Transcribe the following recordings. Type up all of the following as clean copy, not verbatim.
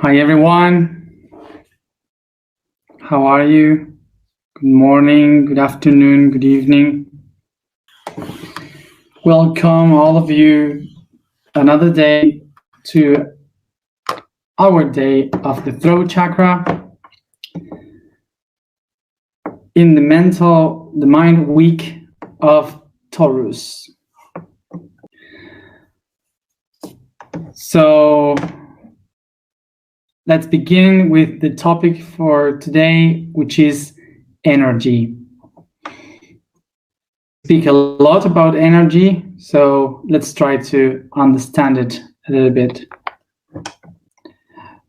Hi everyone, how are you? Good morning, good afternoon, good evening. Welcome all of you another day to our day of the throat chakra in the mind week of Taurus. So let's begin with the topic for today, which is energy. Speak a lot about energy, so let's try to understand it a little bit.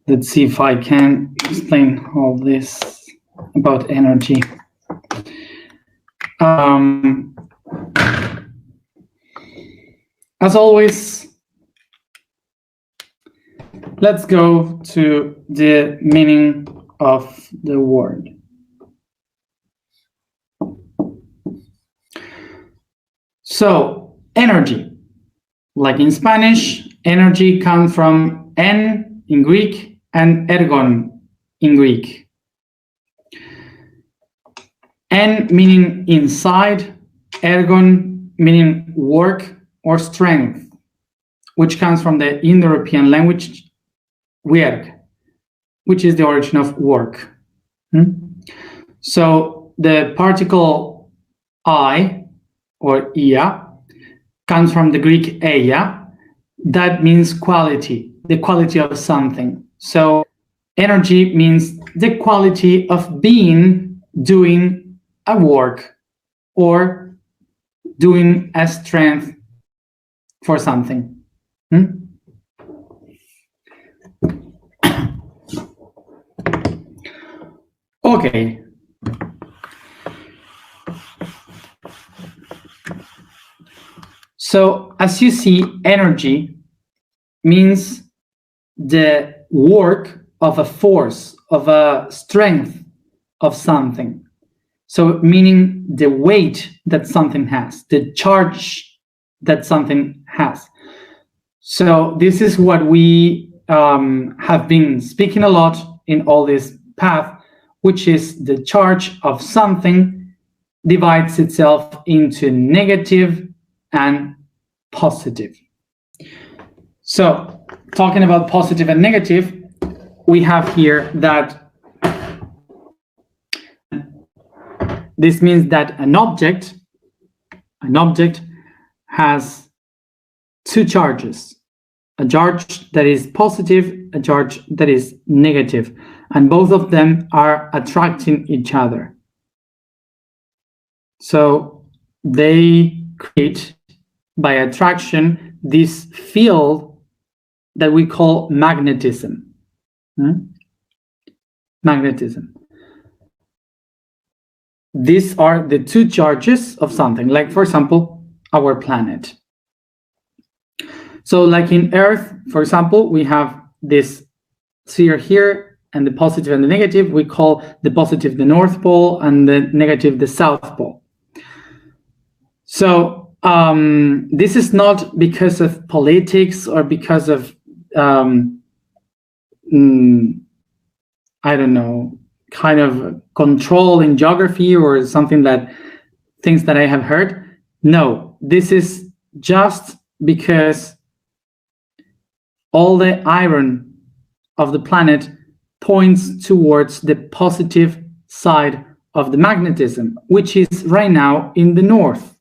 Let's see if I can explain all this about energy. As always, let's go to the meaning of the word. So, energy, like in Spanish, energy comes from en in Greek and ergon in Greek. En meaning inside, ergon meaning work or strength, which comes from the Indo-European language werk, which is the origin of work. So the particle I or ia comes from the Greek eia, that means quality, the quality of something. So energy means the quality of being, doing a work or doing a strength for something. Okay. So as you see, energy means the work of a force, of a strength of something. So meaning the weight that something has, the charge that something has. So this is what we have been speaking a lot in all this path, which is the charge of something divides itself into negative and positive. So talking about positive and negative, we have here that this means that an object has two charges, a charge that is positive, a charge that is negative, and both of them are attracting each other. So they create, by attraction, this field that we call magnetism. Magnetism. These are the two charges of something, like for example, our planet. So like in Earth, for example, we have this sphere here, and the positive and the negative, we call the positive the North Pole and the negative the South Pole. So this is not because of politics or because of, I don't know, kind of control in geography or something that things that I have heard. No, this is just because all the iron of the planet points towards the positive side of the magnetism, which is right now in the north.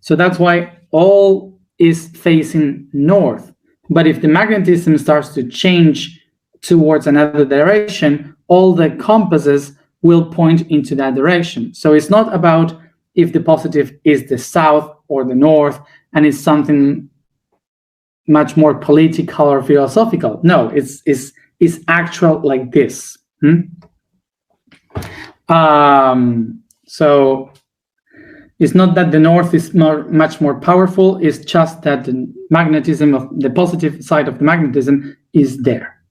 So that's why all is facing north. But if the magnetism starts to change towards another direction, all the compasses will point into that direction. So it's not about if the positive is the south or the north, and it's something much more political or philosophical. No, it's actual like this. So it's not that the north is much more powerful, it's just that the magnetism of the positive side of the magnetism is there.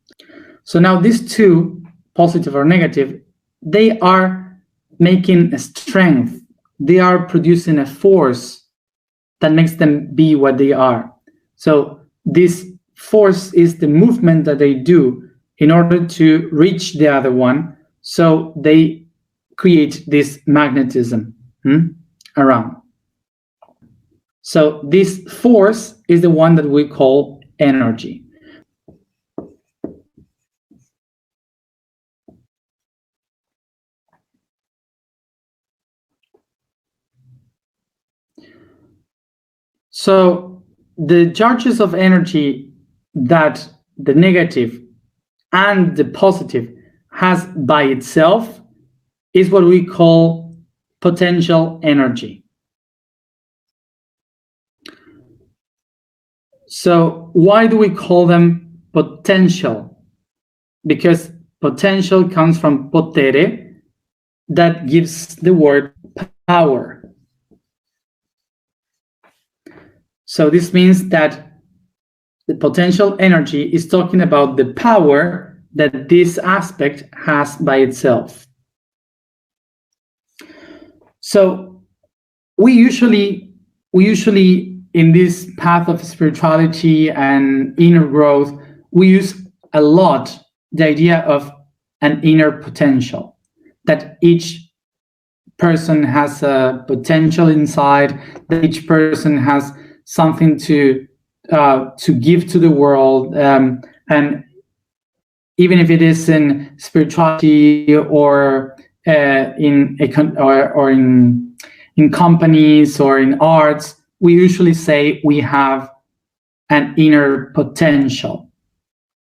So now these two, positive or negative, they are making a strength. They are producing a force that makes them be what they are. So this force is the movement that they do in order to reach the other one. So they create this magnetism around. So this force is the one that we call energy. So the charges of energy that the negative and the positive has by itself is what we call potential energy. So why do we call them potential? Because potential comes from potere, that gives the word power. So this means that the potential energy is talking about the power that this aspect has by itself. So we usually in this path of spirituality and inner growth, we use a lot the idea of an inner potential, that each person has a potential inside, that each person has something to give to the world, and even if it is in spirituality or in companies or in arts, we usually say we have an inner potential.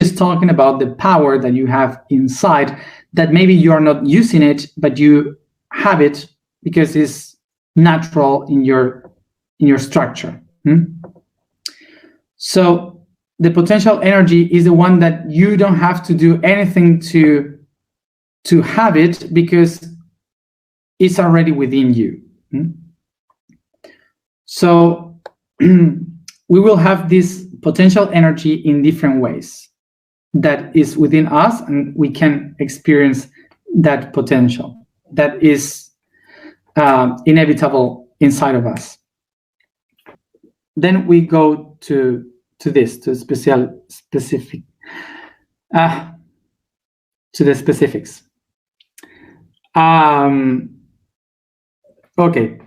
It's talking about the power that you have inside, that maybe you're not using it, but you have it because it's natural in your structure. So the potential energy is the one that you don't have to do anything to have it, because it's already within you. So we will have this potential energy in different ways that is within us, and we can experience that potential that is inevitable inside of us. Then we go to this, to the specifics. Okay.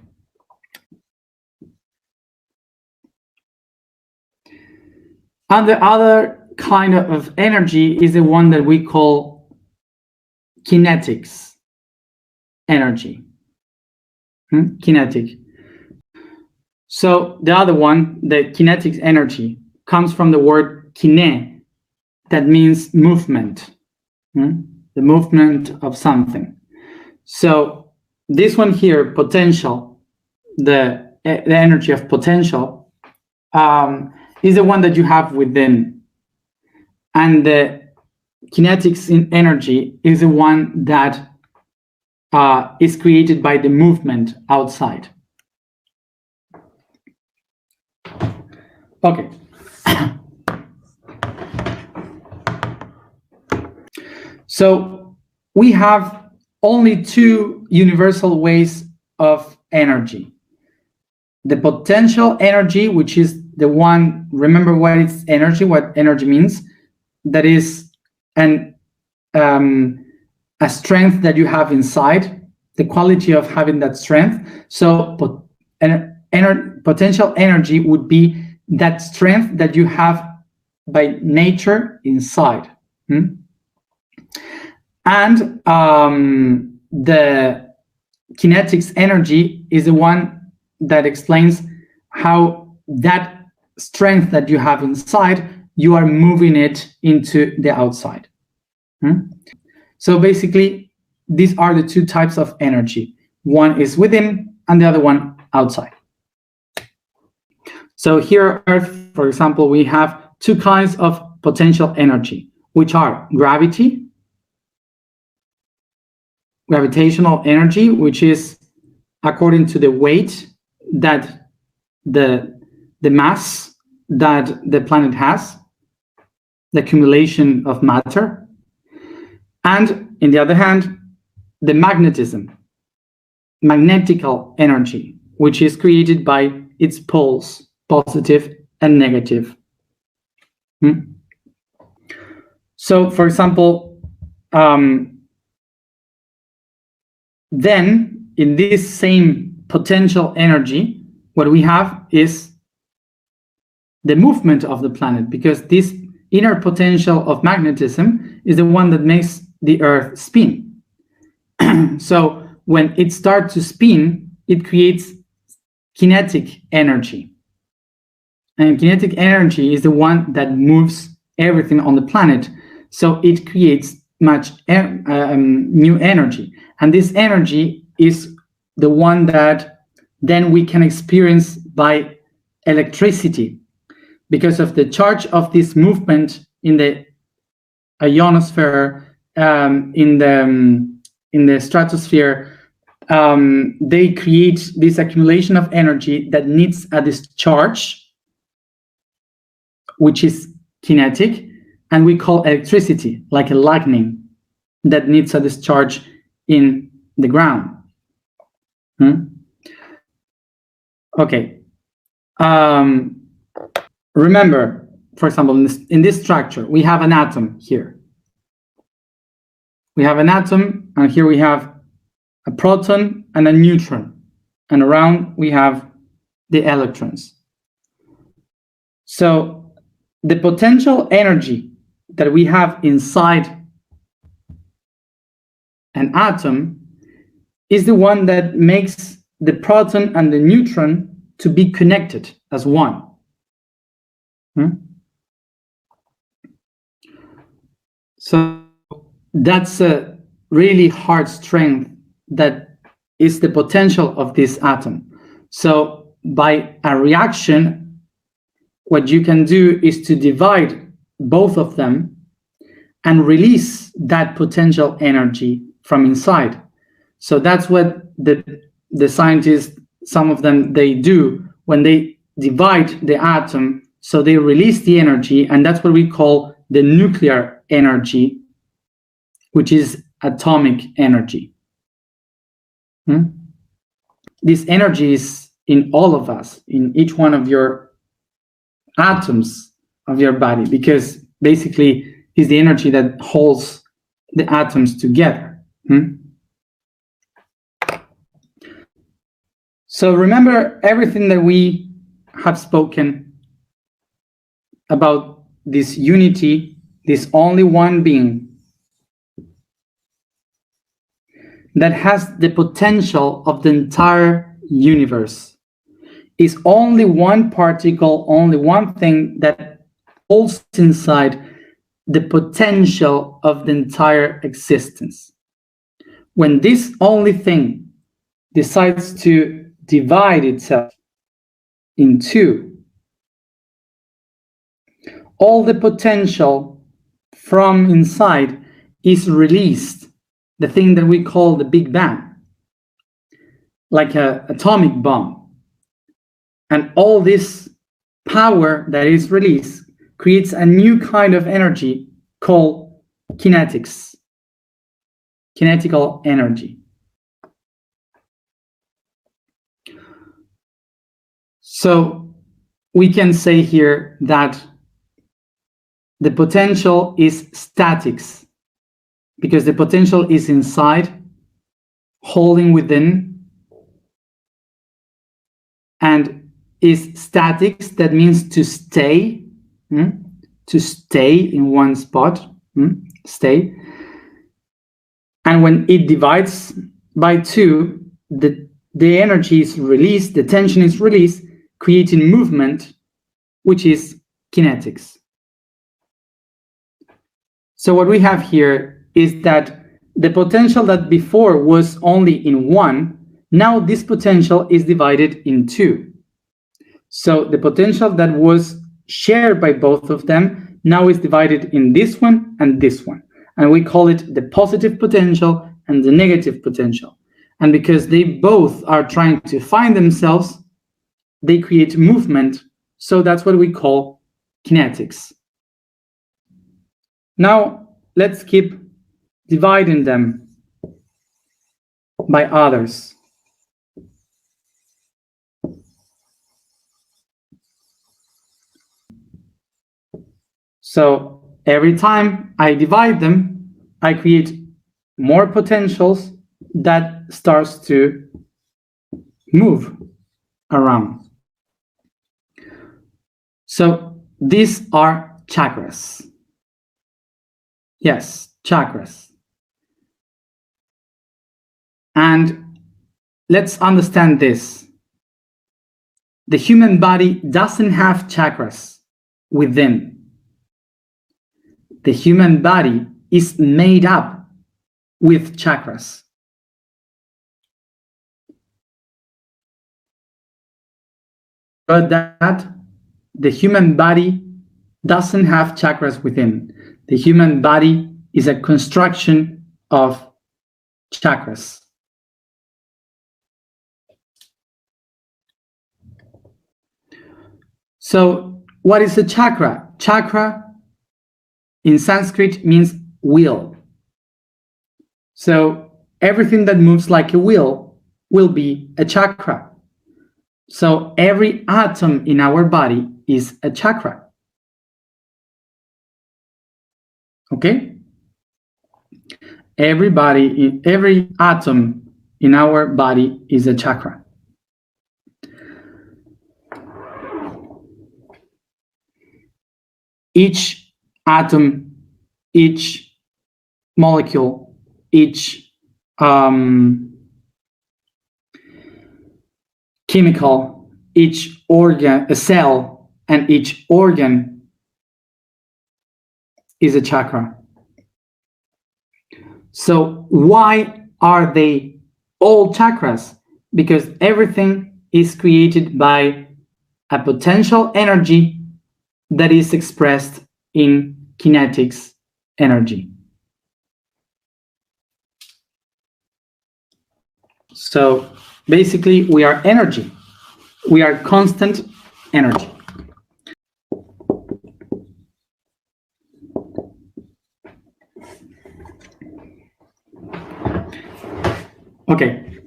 And the other kind of energy is the one that we call kinetics energy. Kinetic. So the other one, the kinetics energy, comes from the word kine, that means movement, the movement of something. So this one here, potential, the energy of potential, is the one that you have within. And the kinetics in energy is the one that is created by the movement outside. Okay. So we have only two universal ways of energy. The potential energy, which is the one, remember what it's energy, what energy means. That is a strength that you have inside, the quality of having that strength. So potential energy would be that strength that you have by nature inside. And the kinetics energy is the one that explains how that strength that you have inside, you are moving it into the outside. So basically, these are the two types of energy. One is within and the other one outside. So here on Earth, for example, we have two kinds of potential energy, which are gravitational energy, which is according to the weight that the mass that the planet has, the accumulation of matter. And in the other hand, the magnetical energy, which is created by its poles, positive and negative. So, for example, then in this same potential energy, what we have is the movement of the planet, because this inner potential of magnetism is the one that makes the Earth spin. So when it starts to spin, it creates kinetic energy. And kinetic energy is the one that moves everything on the planet. So it creates much new energy. And this energy is the one that then we can experience by electricity, because of the charge of this movement in the ionosphere, in the stratosphere. They create this accumulation of energy that needs a discharge, which is kinetic, and we call electricity, like a lightning that needs a discharge in the ground. Okay. Remember, for example, in this structure, we have an atom here. We have an atom, and here we have a proton and a neutron, and around we have the electrons. So the potential energy that we have inside an atom is the one that makes the proton and the neutron to be connected as one. So that's a really hard strength that is the potential of this atom. So by a reaction, what you can do is to divide both of them and release that potential energy from inside. So that's what the scientists, some of them, they do when they divide the atom. So they release the energy, and that's what we call the nuclear energy, which is atomic energy. This energy is in all of us, in each one of your atoms of your body, because basically is the energy that holds the atoms together. So remember everything that we have spoken about, this unity, this only one being that has the potential of the entire universe, is only one particle, only one thing that holds inside the potential of the entire existence. When this only thing decides to divide itself in two, all the potential from inside is released, the thing that we call the Big Bang, like an atomic bomb. And all this power that is released creates a new kind of energy called kinetics, kinetical energy. So we can say here that the potential is statics, because the potential is inside, holding within, and is statics, that means to stay, to stay in one spot, stay. And when it divides by two, the energy is released, the tension is released, creating movement, which is kinetics. So what we have here is that the potential that before was only in one, now this potential is divided in two. So the potential that was shared by both of them now is divided in this one and this one. And we call it the positive potential and the negative potential. And because they both are trying to find themselves, they create movement. So that's what we call kinetics. Now, let's keep dividing them by others. So every time I divide them, I create more potentials that starts to move around. So these are chakras. Yes, chakras. And let's understand this. The human body doesn't have chakras within. The human body is made up with chakras. But that the human body doesn't have chakras within. The human body is a construction of chakras. So what is a chakra? Chakra in Sanskrit means wheel. So everything that moves like a wheel will be a chakra. So every atom in our body is a chakra. Okay? Every atom in our body is a chakra. Each atom, each molecule, each chemical, each organ, a cell, and each organ is a chakra. So why are they all chakras? Because everything is created by a potential energy that is expressed in kinetics energy. So basically, we are energy. We are constant energy. Okay.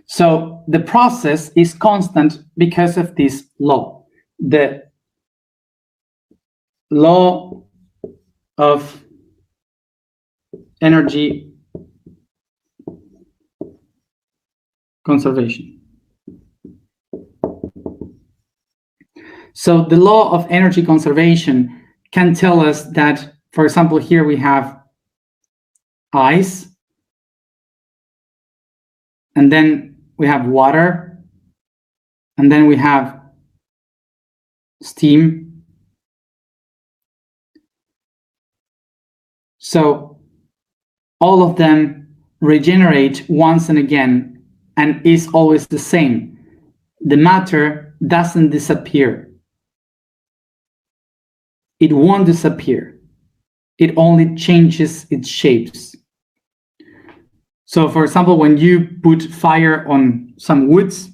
So the process is constant because of this law. The law of energy conservation. So the law of energy conservation can tell us that, for example, here we have ice, and then we have water, and then we have steam. So all of them regenerate once and again and is always the same. The matter doesn't disappear. It won't disappear. It only changes its shapes. So for example, when you put fire on some woods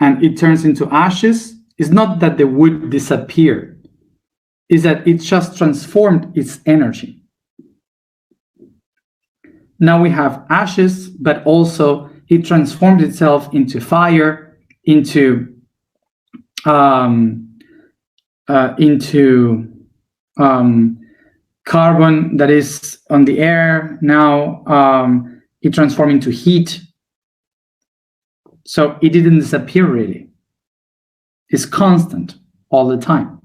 and it turns into ashes, it's not that the wood disappeared, it's that it just transformed its energy. Now we have ashes, but also it transformed itself into fire, into carbon that is on the air. Now it transformed into heat. So it didn't disappear really. It's constant all the time.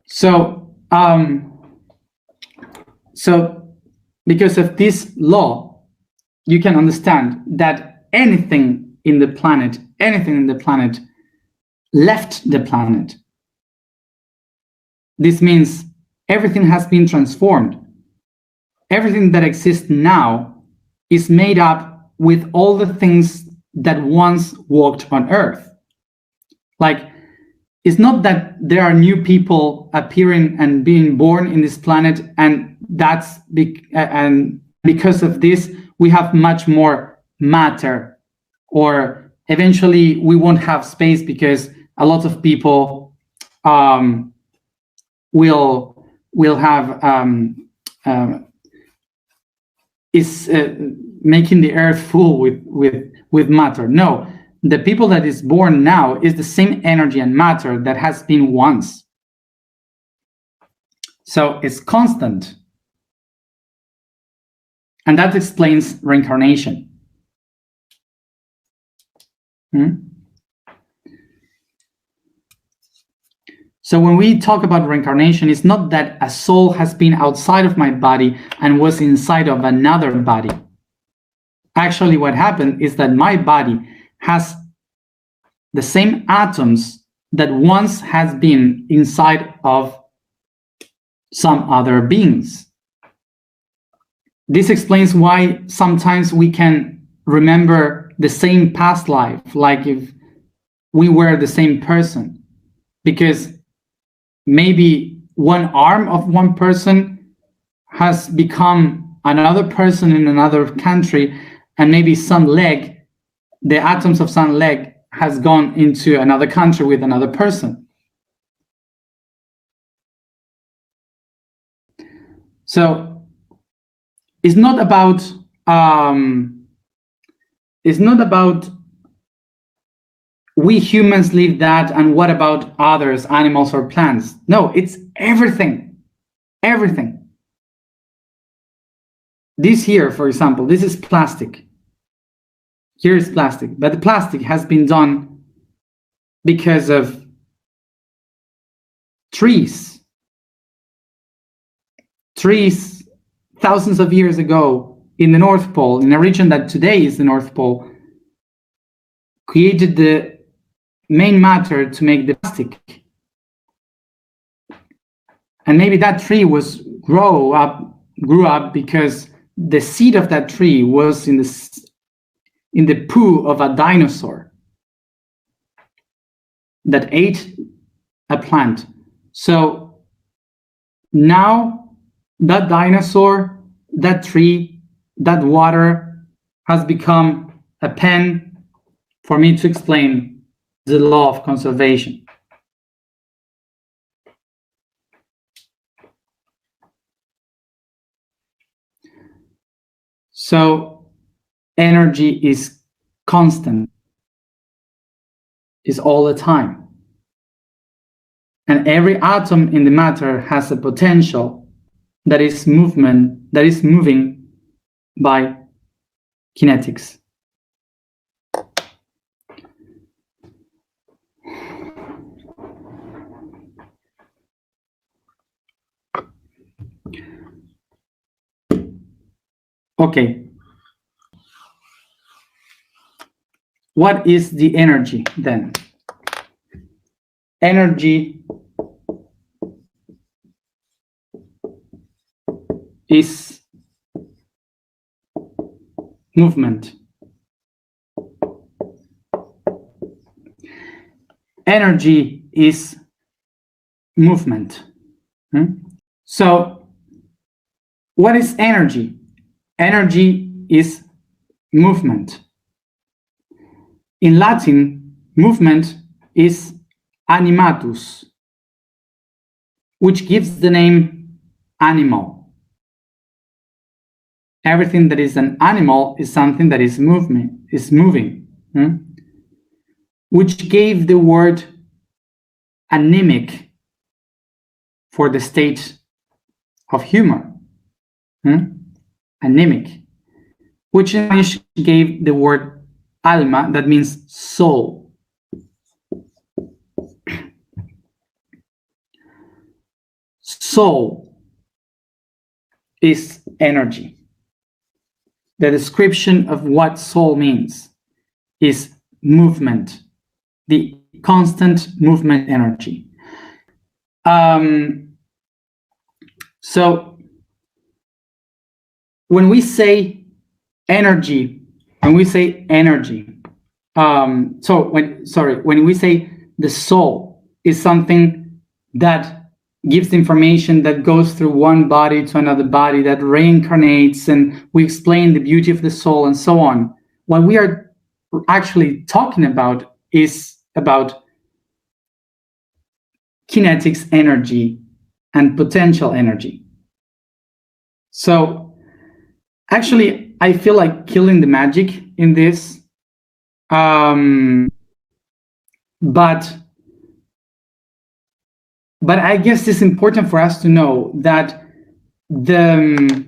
So because of this law, you can understand that anything in the planet left the planet. This means everything has been transformed. Everything that exists now is made up with all the things that once walked on Earth. Like, it's not that there are new people appearing and being born in this planet, and because of this, we have much more matter, or eventually we won't have space because a lot of people will have making the Earth full with matter. No, the people that is born now is the same energy and matter that has been once. So it's constant. And that explains reincarnation. So when we talk about reincarnation, it's not that a soul has been outside of my body and was inside of another body. Actually, what happened is that my body has the same atoms that once has been inside of some other beings. This explains why sometimes we can remember the same past life, like if we were the same person, because maybe one arm of one person has become another person in another country, and maybe some leg, the atoms of some leg has gone into another country with another person. So it's not about we humans live that, and what about others, animals or plants? No, it's everything. Everything. This here, for example, this is plastic. Here is plastic, but the plastic has been done because of trees. Trees thousands of years ago in the North Pole, in a region that today is the North Pole, created the main matter to make the plastic. And maybe that tree grew up because the seed of that tree was in the poo of a dinosaur that ate a plant. So now that dinosaur, that tree, that water has become a pen for me to explain the law of conservation. So energy is constant, is all the time. And every atom in the matter has a potential that is moving by kinetics. Okay. What is the energy then? Energy is movement. Energy is movement. So, what is energy? Energy is movement. In Latin, movement is animatus, which gives the name animal. Everything that is an animal is something that is moving, which gave the word anemic for the state of humor. Anemic, which in Spanish gave the word alma, that means soul. Soul is energy. The description of what soul means is movement, the constant movement energy. So when we say energy, when we say the soul is something that gives information that goes through one body to another body, that reincarnates, and we explain the beauty of the soul and so on. What we are actually talking about is about kinetics energy and potential energy. So actually, I feel like killing the magic in this But I guess it's important for us to know that the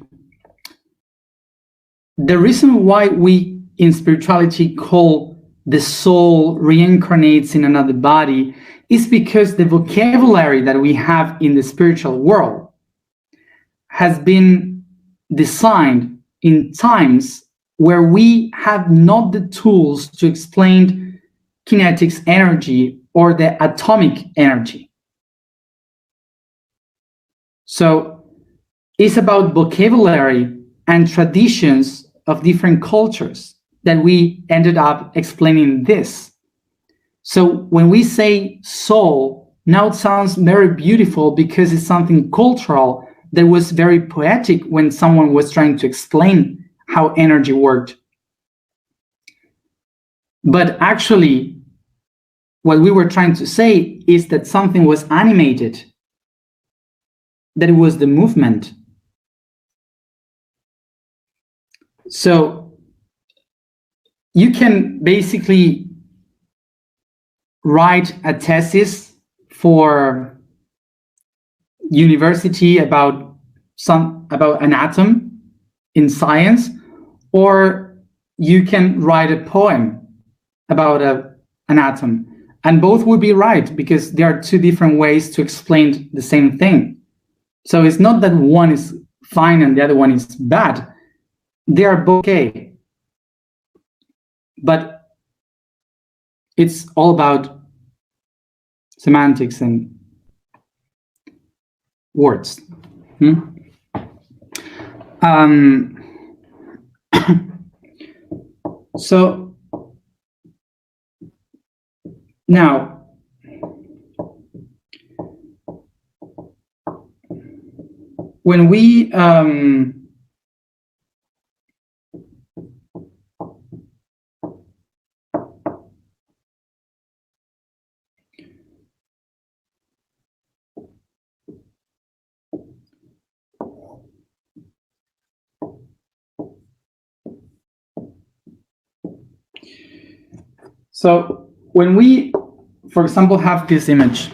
reason why we in spirituality call the soul reincarnates in another body is because the vocabulary that we have in the spiritual world has been designed in times where we have not the tools to explain kinetics energy or the atomic energy. So it's about vocabulary and traditions of different cultures that we ended up explaining this. So when we say soul, now it sounds very beautiful because it's something cultural that was very poetic when someone was trying to explain how energy worked. But actually, what we were trying to say is that something was animated, that it was the movement. So you can basically write a thesis for university about an atom in science, or you can write a poem about an atom, and both would be right because there are two different ways to explain the same thing. So it's not that one is fine and the other one is bad. They are both okay, but it's all about semantics and words. So now, when we for example, have this image,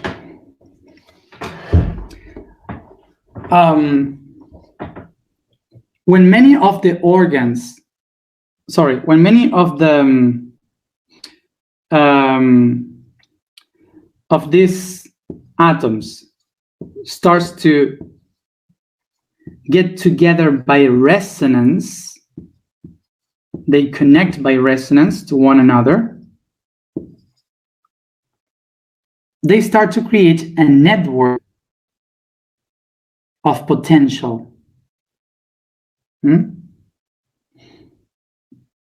when many of the organs, when many of the of these atoms starts to get together by resonance, they connect by resonance to one another, they start to create a network of potential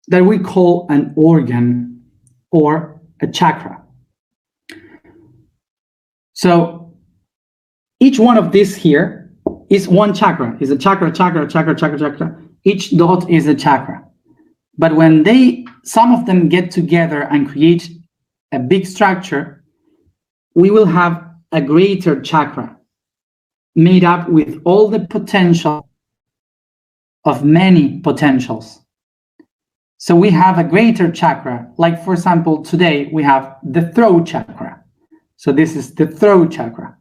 that we call an organ or a chakra. So each one of these here is one chakra, is a chakra. Each dot is a chakra. But when some of them get together and create a big structure, we will have a greater chakra made up with all the potential of many potentials. So we have a greater chakra, like for example, today we have the throat chakra. So this is the throat chakra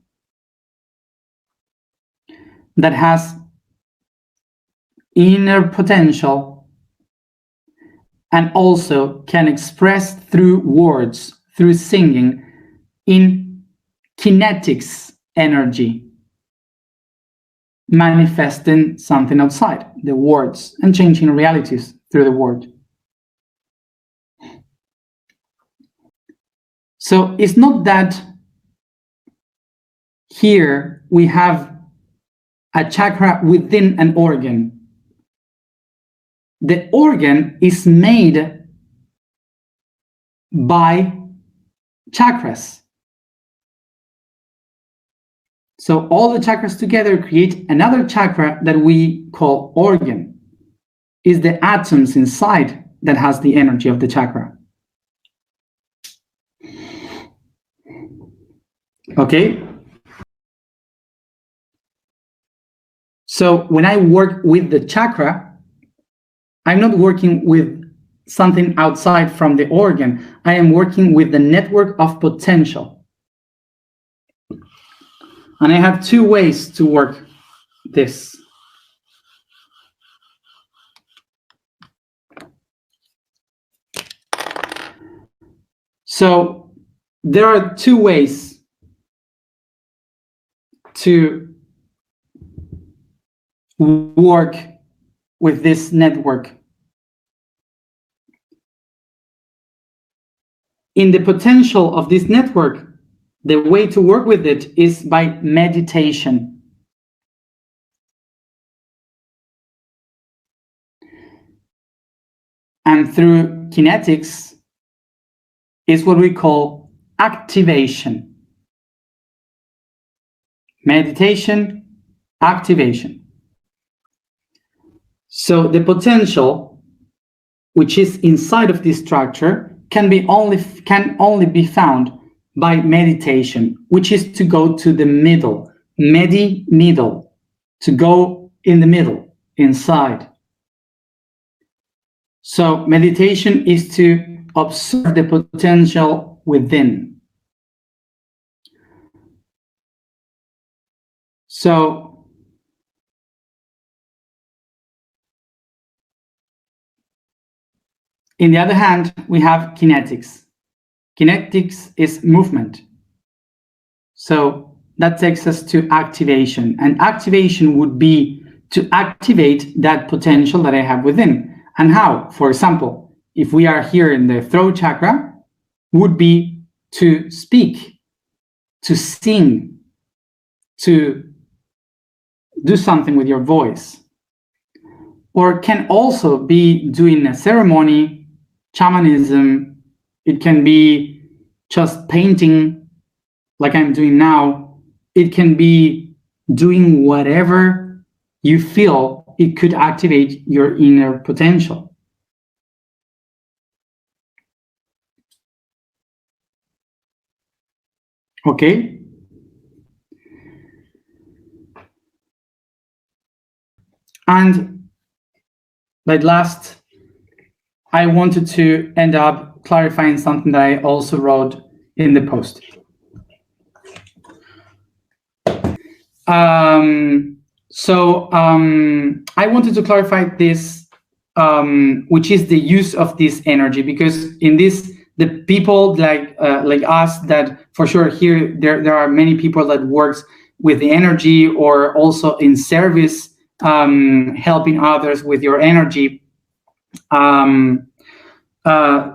that has inner potential and also can express through words, through singing, in kinetics energy, manifesting something outside the words and changing realities through the word. So it's not that here we have a chakra within an organ. The organ is made by chakras. So all the chakras together create another chakra that we call organ. Is the atoms inside that has the energy of the chakra. Okay? So when I work with the chakra, I'm not working with something outside from the organ. I am working with the network of potential. And I have two ways to work this. So there are two ways to work with this network. In the potential of this network, the way to work with it is by meditation. And through kinetics is what we call activation. Meditation, activation. So the potential, which is inside of this structure, can only be found by meditation, which is to go to the middle, middle, to go in the middle, inside. So meditation is to observe the potential within. So in the other hand, we have kinetics. Kinetics is movement. So that takes us to activation. And activation would be to activate that potential that I have within. And how? For example, if we are here in the throat chakra, would be to speak, to sing, to do something with your voice. Or can also be doing a ceremony, shamanism. It can be just painting like I'm doing now. It can be doing whatever you feel it could activate your inner potential. Okay? And like last, I wanted to end up clarifying something that I also wrote in the post. I wanted to clarify this, which is the use of this energy, because in this, the people like us, that for sure here there are many people that works with the energy, or also in service, helping others with your energy.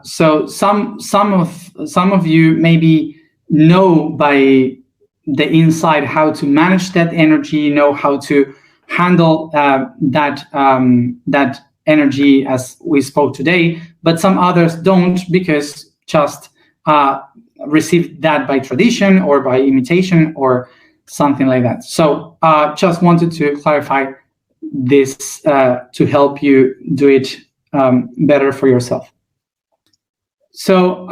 So some of you maybe know by the inside how to manage that energy, know how to handle that energy as we spoke today, but some others don't, because just received that by tradition or by imitation or something like that. So just wanted to clarify this to help you do it better for yourself. So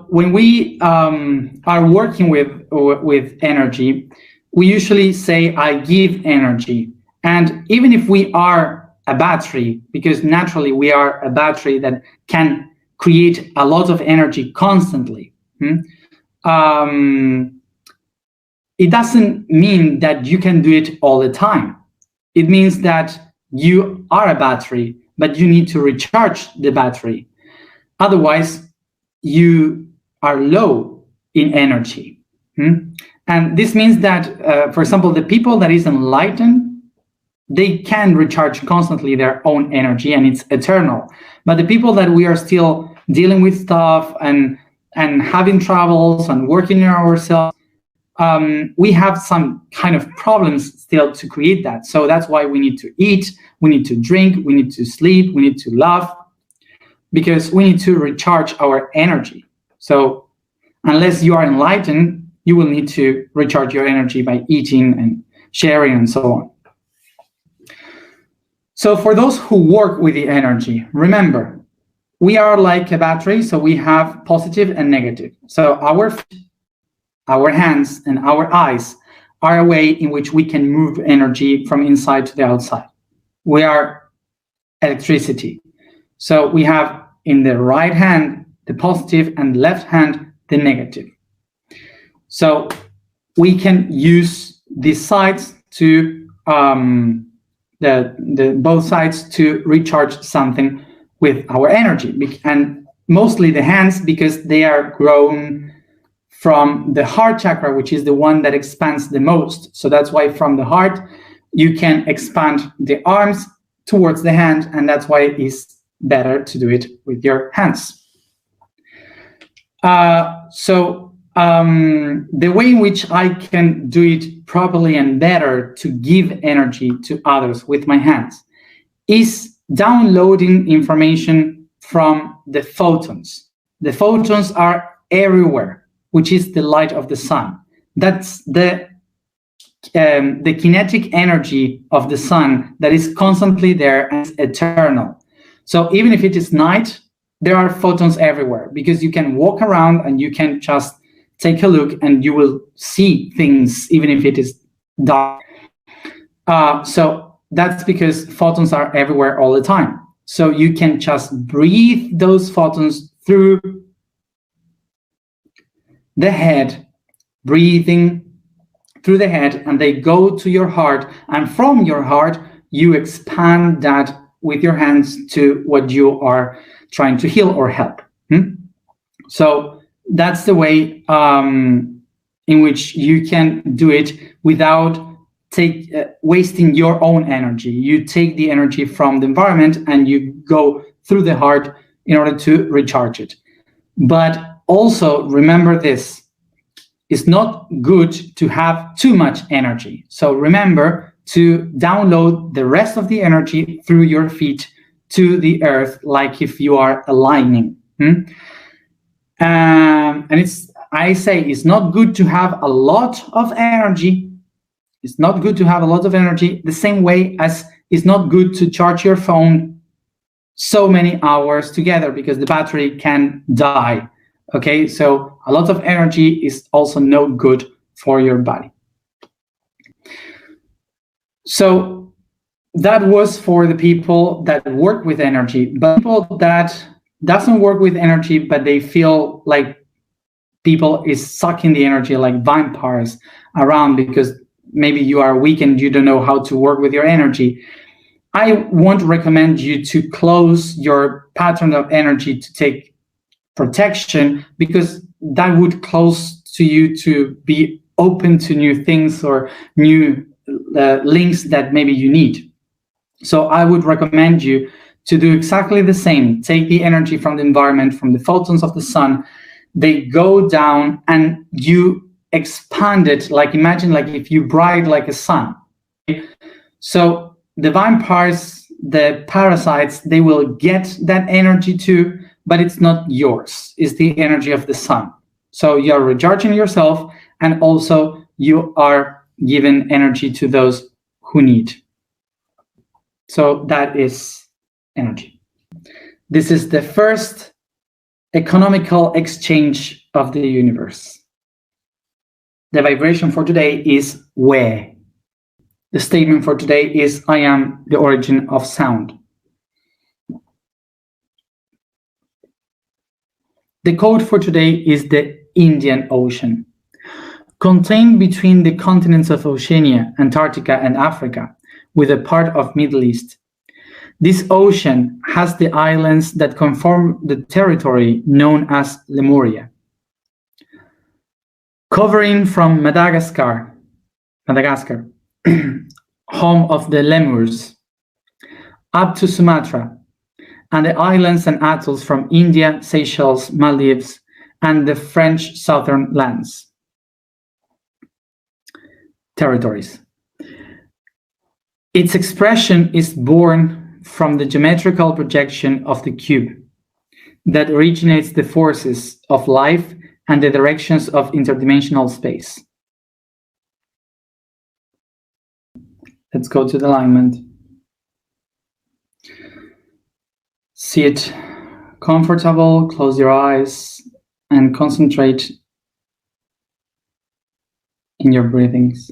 when we are working with energy, we usually say, I give energy. And even if we are a battery, because naturally we are a battery that can create a lot of energy constantly, it doesn't mean that you can do it all the time. It means that you are a battery, but you need to recharge the battery. Otherwise, you are low in energy. And this means that, for example, the people that is enlightened, they can recharge constantly their own energy, and it's eternal. But the people that we are still dealing with stuff and having troubles and working on ourselves, we have some kind of problems still to create that. So that's why we need to eat, we need to drink, we need to sleep, we need to laugh, because we need to recharge our energy. So unless you are enlightened, you will need to recharge your energy by eating and sharing and so on. So for those who work with the energy, remember, we are like a battery, so we have positive and negative. So our feet, our hands, and our eyes are a way in which we can move energy from inside to the outside. We are electricity. So we have in the right hand the positive and left hand the negative. So we can use these sides to both sides to recharge something with our energy, and mostly the hands, because they are grown from the heart chakra, which is the one that expands the most. So that's why from the heart you can expand the arms towards the hand, and that's why it is better to do it with your hands. The way in which I can do it properly and better to give energy to others with my hands is downloading information from the photons. The photons are everywhere, which is the light of the sun. That's the kinetic energy of the sun that is constantly there and is eternal. So even if it is night, there are photons everywhere, because you can walk around and you can just take a look and you will see things even if it is dark. So that's because photons are everywhere all the time. So you can just breathe those photons through the head, breathing through the head, and they go to your heart, and from your heart you expand that with your hands to what you are trying to heal or help. So that's the way in which you can do it without wasting your own energy. You take the energy from the environment and you go through the heart in order to recharge it. But also remember this: it's not good to have too much energy. So remember to download the rest of the energy through your feet to the earth, like if you are aligning. And I say it's not good to have a lot of energy. It's not good to have a lot of energy, the same way as it's not good to charge your phone so many hours together, because the battery can die. Okay, so a lot of energy is also no good for your body. So that was for the people that work with energy, but people that doesn't work with energy, but they feel like people is sucking the energy like vampires around because maybe you are weak and you don't know how to work with your energy. I won't recommend you to close your pattern of energy to take protection, because that would close to you to be open to new things or new links that maybe you need. So I would recommend you to do exactly the same. Take the energy from the environment, from the photons of the sun. They go down and you expand it, like imagine like if you bright like a sun. So the vampires, the parasites, they will get that energy too, but it's not yours. It's the energy of the sun. So you're recharging yourself, and also you are giving energy to those who need. So that is energy. This is the first economical exchange of the universe. The vibration for today is we. The statement for today is I am the origin of sound. The code for today is the Indian Ocean. Contained between the continents of Oceania, Antarctica, and Africa, with a part of Middle East. This ocean has the islands that conform the territory known as Lemuria. Covering from Madagascar, home of the lemurs, up to Sumatra, and the islands and atolls from India, Seychelles, Maldives, and the French southern lands. Territories. Its expression is born from the geometrical projection of the cube that originates the forces of life and the directions of interdimensional space. Let's go to the alignment. Sit comfortable, close your eyes, and concentrate in your breathings.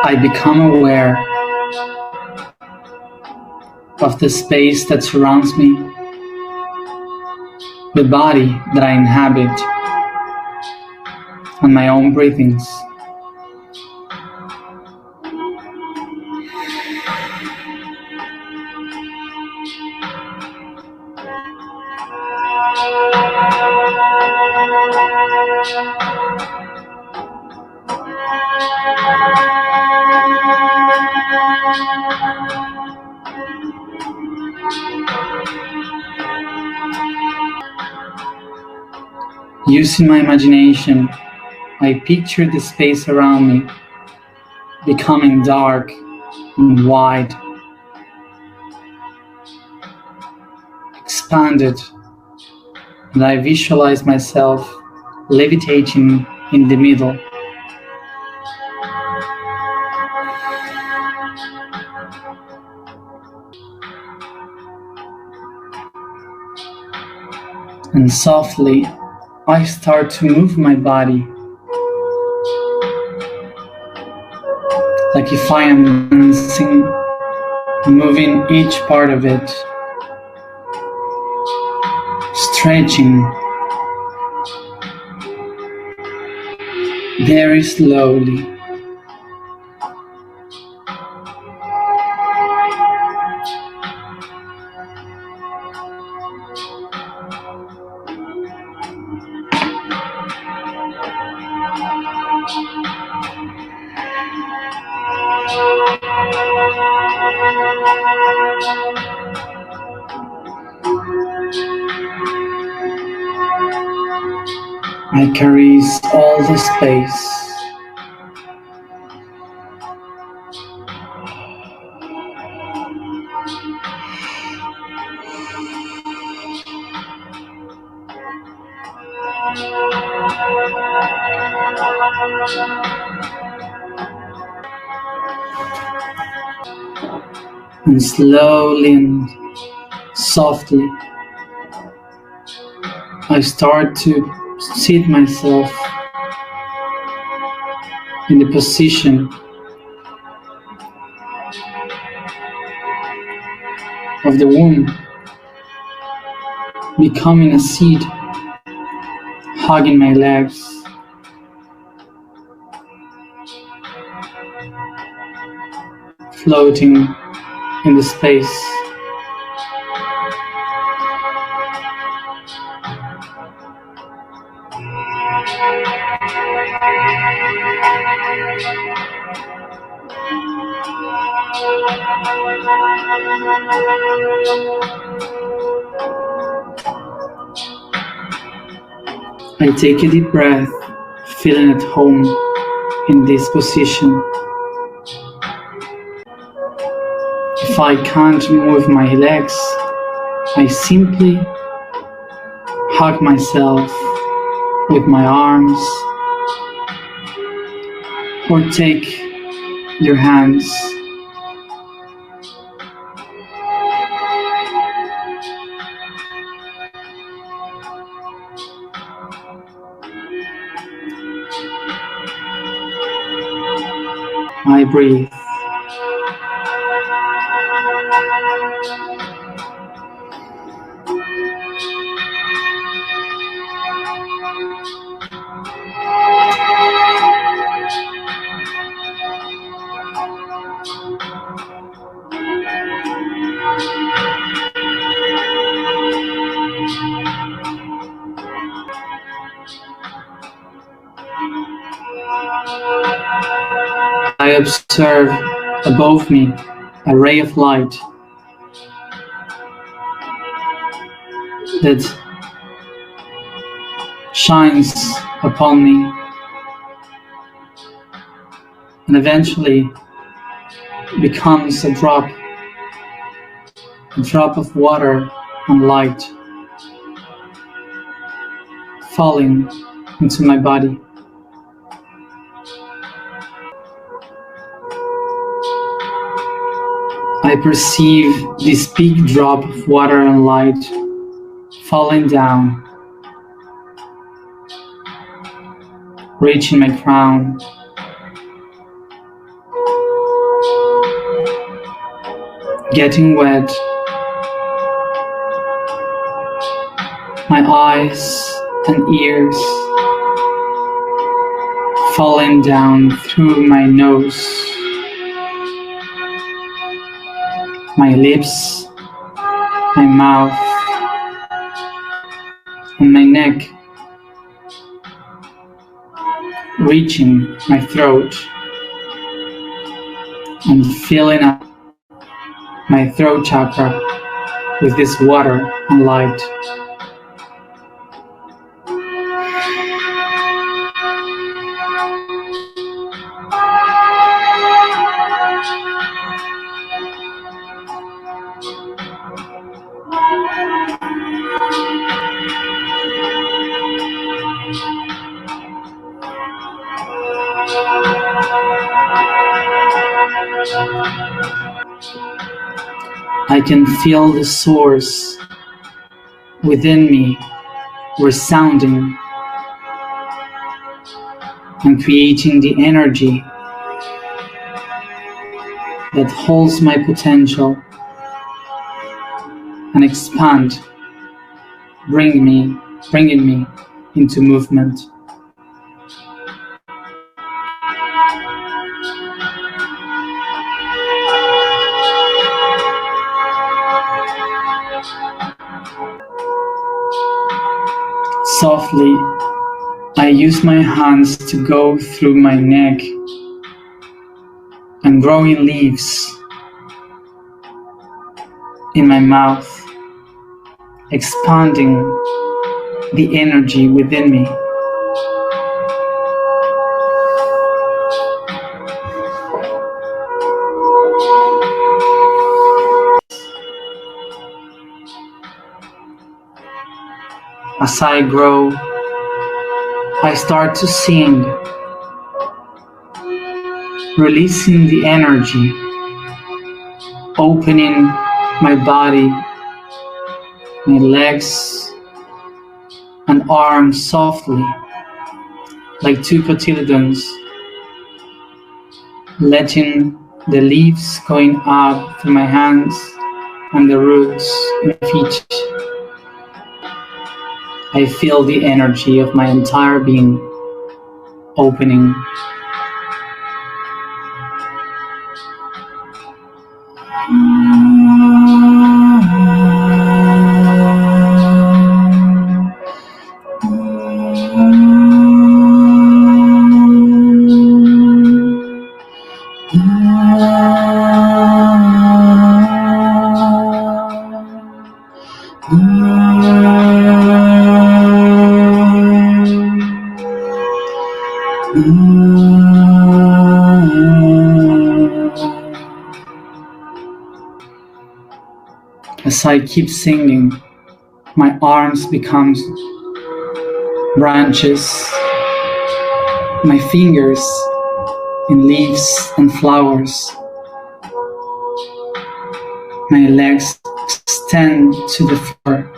I become aware of the space that surrounds me, the body that I inhabit, and my own breathings. Using my imagination, I picture the space around me becoming dark and wide, expanded, and I visualize myself levitating in the middle. And softly, I start to move my body, like if I am dancing, moving each part of it, stretching very slowly. I caress all the space. And slowly and softly, I start to seat myself in the position of the womb, becoming a seat, hugging my legs, floating in the space. I take a deep breath, feeling at home in this position. If I can't move my legs, I simply hug myself with my arms, or take your hands. I breathe. I observe above me a ray of light that shines upon me and eventually becomes a drop of water and light falling into my body. I perceive this big drop of water and light falling down, reaching my crown, getting wet. My eyes and ears falling down through my nose, my lips, my mouth, and my neck, reaching my throat and filling up my throat chakra with this water and light. I can feel the source within me resounding and creating the energy that holds my potential and expand, bringing me into movement. Softly, I use my hands to go through my neck and growing leaves in my mouth, expanding the energy within me. As I grow, I start to sing, releasing the energy, opening my body, my legs and arms softly, like two cotyledons, letting the leaves going up through my hands and the roots in my feet. I feel the energy of my entire being opening. As I keep singing, my arms become branches, my fingers in leaves and flowers, my legs extend to the floor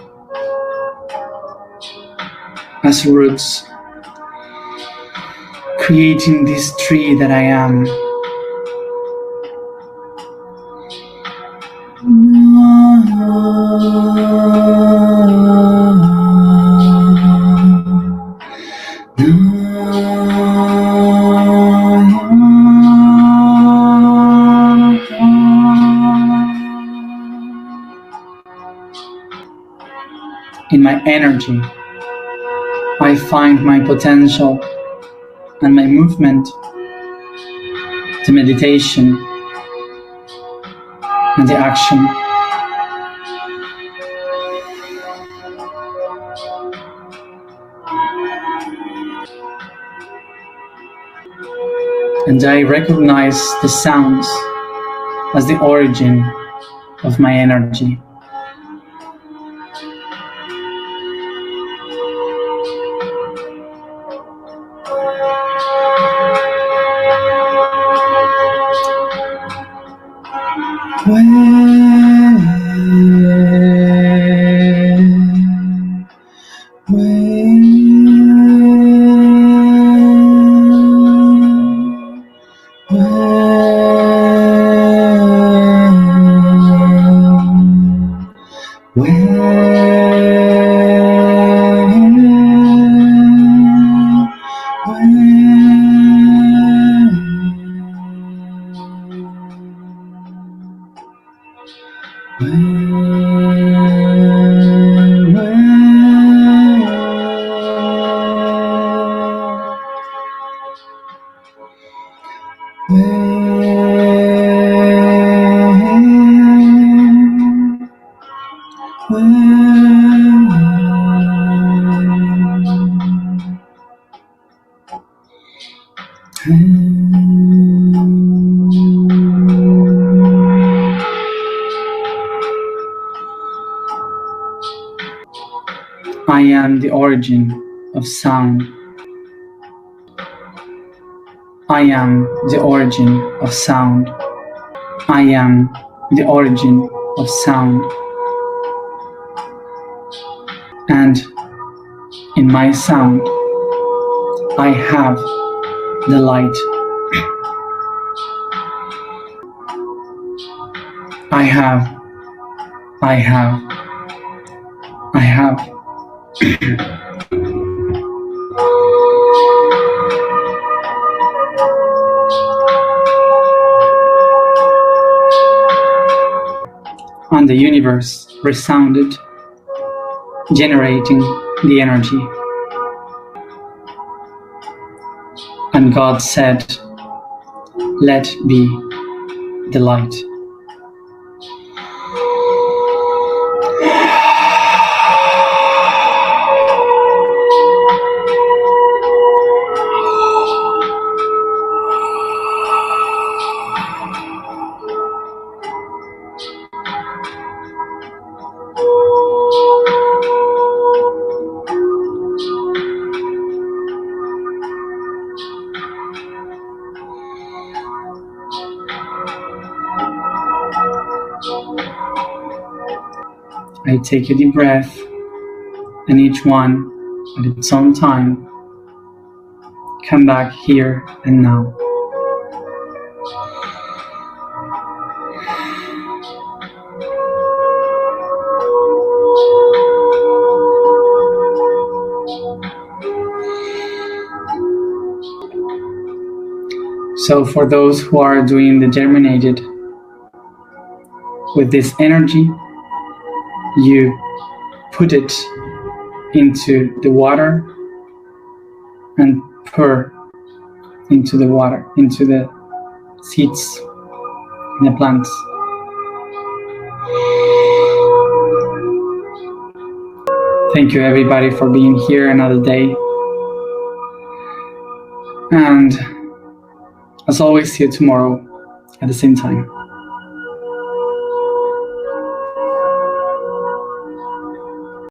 as roots, creating this tree that I am. In my energy, I find my potential and my movement, the meditation and the action. And I recognize the sounds as the origin of my energy. I am the origin of sound. I am the origin of sound. I am the origin of sound. And in my sound, I have the light. I have. And the universe resounded, generating the energy. And God said, "Let be the light." I take a deep breath, and each one at its own time, come back here and now. So for those who are doing the germinated with this energy, you put it into the water and pour into the water, into the seeds in the plants. Thank you everybody for being here another day. And as always, see you tomorrow at the same time.